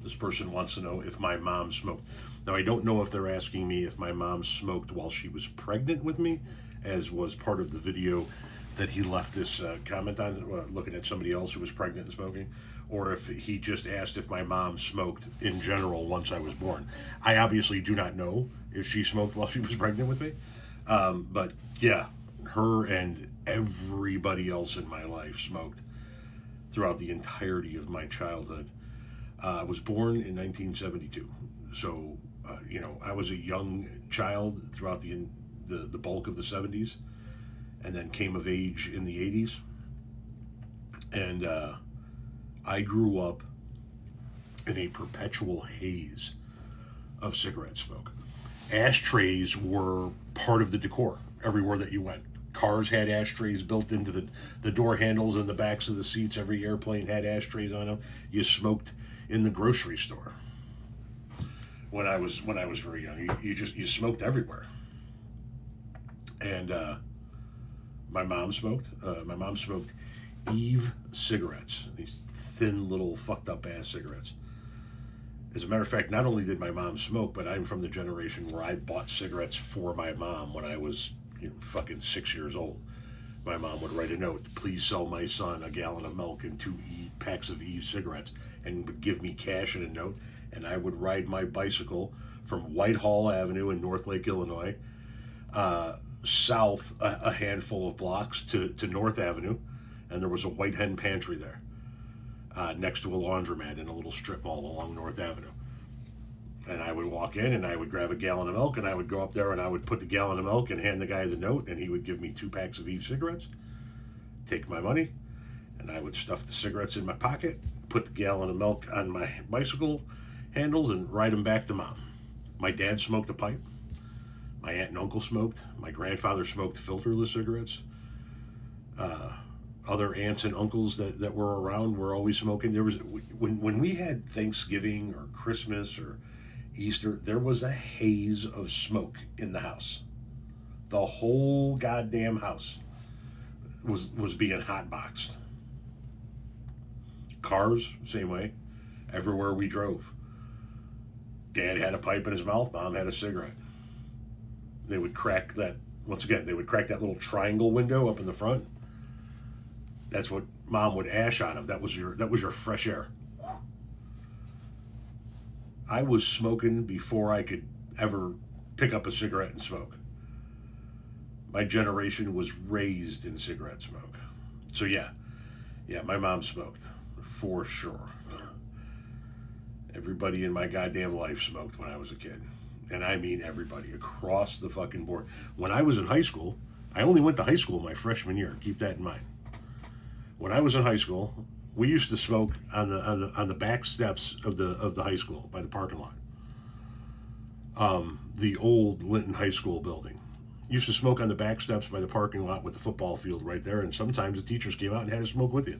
This person wants to know if my mom smoked. Now, I don't know if they're asking me if my mom smoked while she was pregnant with me, as was part of the video that he left this comment on, looking at somebody else who was pregnant and smoking, or if he just asked if my mom smoked in general once I was born. I obviously do not know if she smoked while she was pregnant with me, but yeah, her and everybody else in my life smoked throughout the entirety of my childhood. I was born in 1972, so I was a young child throughout the bulk of the 70s, and then came of age in the 80s. And I grew up in a perpetual haze of cigarette smoke. Ashtrays were part of the decor everywhere that you went. Cars had ashtrays built into the door handles and the backs of the seats. Every airplane had ashtrays on them. You smoked in the grocery store. When I was very young, you smoked everywhere. And my mom smoked. My mom smoked Eve cigarettes, these thin little fucked up ass cigarettes. As a matter of fact, not only did my mom smoke, but I'm from the generation where I bought cigarettes for my mom when I was fucking 6 years old. My mom would write a note, please sell my son a gallon of milk and 2 packs of Eve cigarettes, and would give me cash and a note, and I would ride my bicycle from Whitehall Avenue in North Lake, Illinois, south a handful of blocks to North Avenue, and there was a White Hen pantry there, next to a laundromat in a little strip mall along North Avenue. And I would walk in and I would grab a gallon of milk and I would go up there and I would put the gallon of milk and hand the guy the note, and he would give me 2 packs of Eve cigarettes, take my money, and I would stuff the cigarettes in my pocket, put the gallon of milk on my bicycle handles, and ride them back to mom. My dad smoked a pipe. My aunt and uncle smoked. My grandfather smoked filterless cigarettes. Other aunts and uncles that were around were always smoking. There was when we had Thanksgiving or Christmas or Easter, there was a haze of smoke in the house. The whole goddamn house was being hotboxed. Cars, same way. Everywhere we drove. Dad had a pipe in his mouth, mom had a cigarette. They would crack that, once again, they would crack that little triangle window up in the front. That's what mom would ash out of. That was your fresh air. I was smoking before I could ever pick up a cigarette and smoke. My generation was raised in cigarette smoke. So yeah, my mom smoked, for sure. Everybody in my goddamn life smoked when I was a kid. And I mean everybody, across the fucking board. When I was in high school, I only went to high school my freshman year, keep that in mind. When I was in high school, we used to smoke on the back steps of the high school by the parking lot. The old Linton High School building. Used to smoke on the back steps by the parking lot with the football field right there, and sometimes the teachers came out and had a smoke with you.